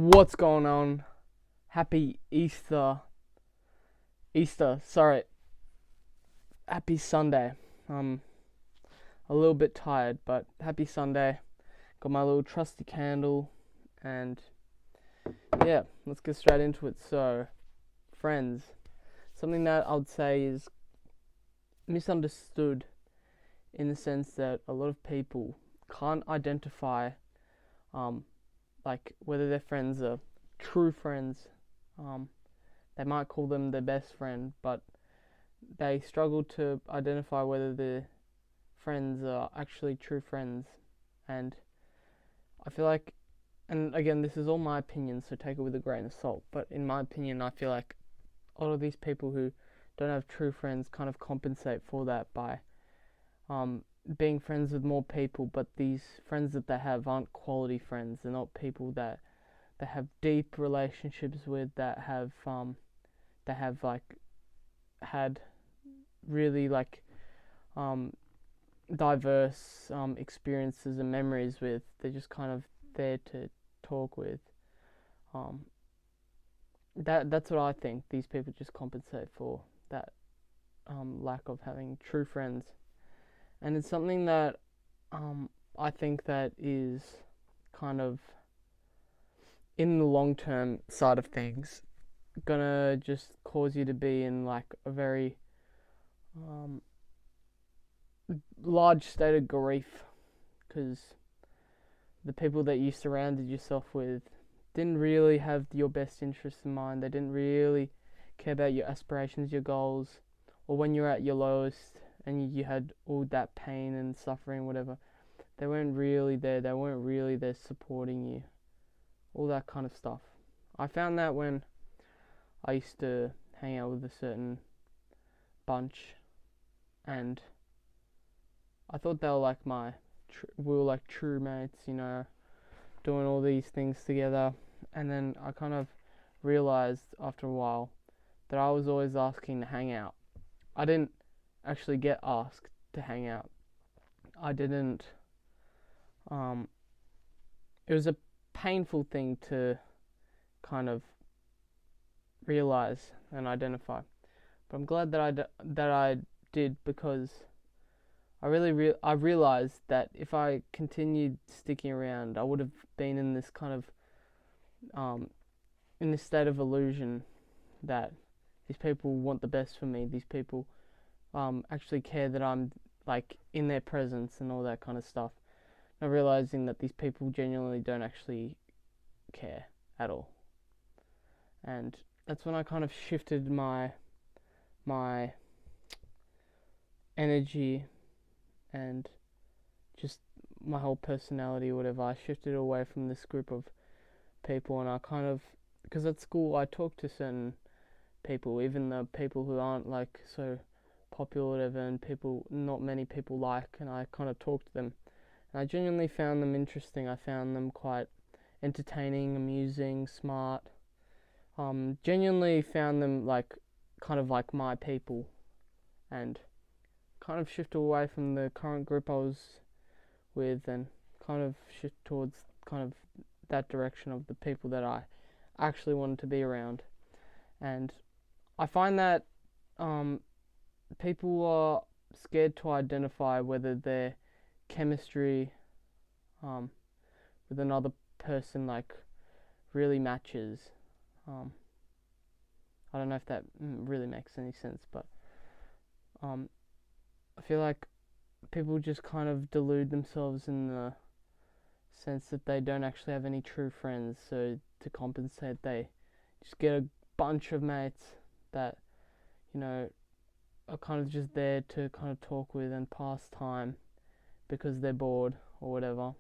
What's going on? Happy Easter. Sorry. Happy Sunday. I'm a little bit tired, but happy Sunday. Got my little trusty candle, and yeah, let's get straight into it. So, friends. Something that I would say is misunderstood in the sense that a lot of people can't identify, um, like whether their friends are true friends. They might call them their best friend, but they struggle to identify whether the friends are actually true friends. And I feel like, and again, this is all my opinion, so take it with a grain of salt, but in my opinion, I feel like a lot of these people who don't have true friends kind of compensate for that by being friends with more people, but these friends that they have aren't quality friends. They're not people that they have deep relationships with, that have like had really like um, diverse experiences and memories with. They're just kind of there to talk with. Um, that's what I think. These people just compensate for that lack of having true friends, and it's something that I think that is kind of in the long term side of things gonna just cause you to be in like a very um, large state of grief because the people that you surrounded yourself with didn't really have your best interests in mind. They didn't really care about your aspirations, your goals, or when you're at your lowest and you had all that pain and suffering, whatever. They weren't really there. They weren't really there supporting you. All that kind of stuff. I found that when I used to hang out with a certain bunch, and I thought they were like we were like true mates, doing all these things together. And then I kind of realized after a while that I was always asking to hang out. I didn't actually get asked to hang out. I didn't. Um, it was a painful thing to kind of realize and identify. But I'm glad that I did because I realized that if I continued sticking around, I would have been in this kind of in this state of illusion that these people want the best for me. These people actually care that I'm like in their presence and all that kind of stuff. Not realizing that these people genuinely don't actually care at all. And that's when I kind of shifted my energy and just my whole personality or whatever. I shifted away from this group of people, and I kind of, because at school I talked to certain people, even the people who aren't like so popular or whatever, and people not many people like, and I kind of talked to them, and I genuinely found them interesting. I found them quite entertaining, amusing, smart. Genuinely found them like kind of like my people, and kind of shift away from the current group I was with, and kind of shift towards kind of that direction of the people that I actually wanted to be around. And I find that people are scared to identify whether their chemistry um, with another person like really matches. Um, I don't know if that really makes any sense, but I feel like people just kind of delude themselves in the sense that they don't actually have any true friends. So to compensate, they just get a bunch of mates that are kind of just there to kind of talk with and pass time because they're bored or whatever.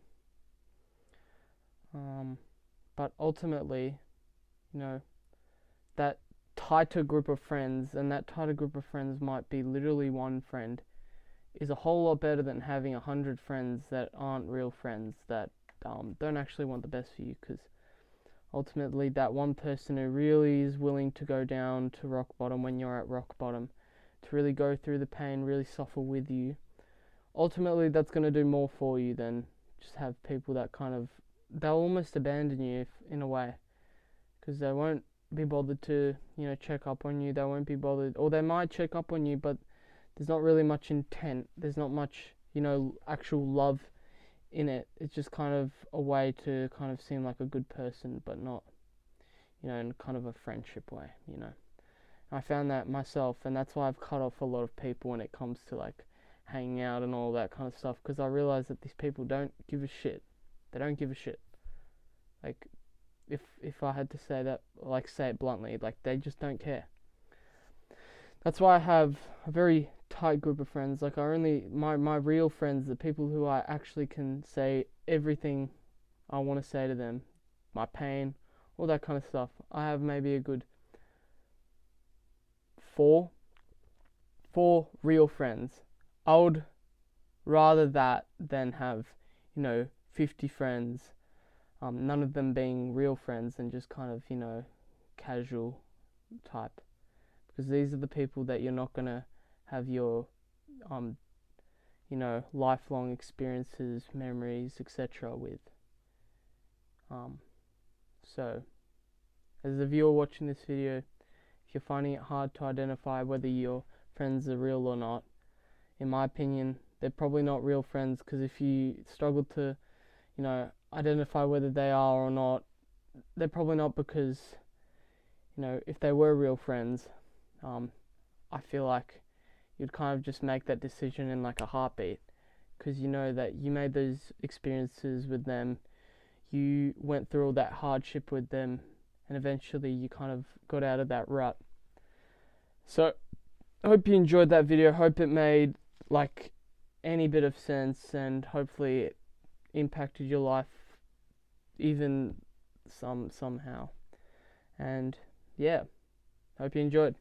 But ultimately, you know, that tighter group of friends, and that tighter group of friends might be literally one friend, is a whole lot better than having 100 friends that aren't real friends, that don't actually want the best for you, because ultimately that one person who really is willing to go down to rock bottom when you're at rock bottom, to really go through the pain, really suffer with you, ultimately that's going to do more for you than just have people that kind of, they'll almost abandon you in a way. because they won't be bothered to, check up on you. They won't be bothered, or they might check up on you, but there's not really much intent. There's not much, actual love in it. It's just kind of a way to kind of seem like a good person, but not, in kind of a friendship way, I found that myself, and that's why I've cut off a lot of people when it comes to like hanging out and all that kind of stuff, because I realize that these people don't give a shit. They don't give a shit. Like, if I had to say that, like, say it bluntly, like, they just don't care. That's why I have a very tight group of friends. Like, my real friends, the people who I actually can say everything I want to say to them, my pain, all that kind of stuff. I have maybe a good four real friends. I would rather that than have, 50 friends, none of them being real friends and just kind of, casual type. Because these are the people that you're not going to have your, lifelong experiences, memories, etc. with. So, as a viewer watching this video, if you're finding it hard to identify whether your friends are real or not, in my opinion, they're probably not real friends, because if you struggle to, identify whether they are or not, they're probably not, because, if they were real friends, I feel like you'd kind of just make that decision in like a heartbeat, because you know that you made those experiences with them, you went through all that hardship with them, and eventually you kind of got out of that rut. So, I hope you enjoyed that video. Hope it made like any bit of sense, and hopefully it impacted your life even somehow. And yeah, hope you enjoyed.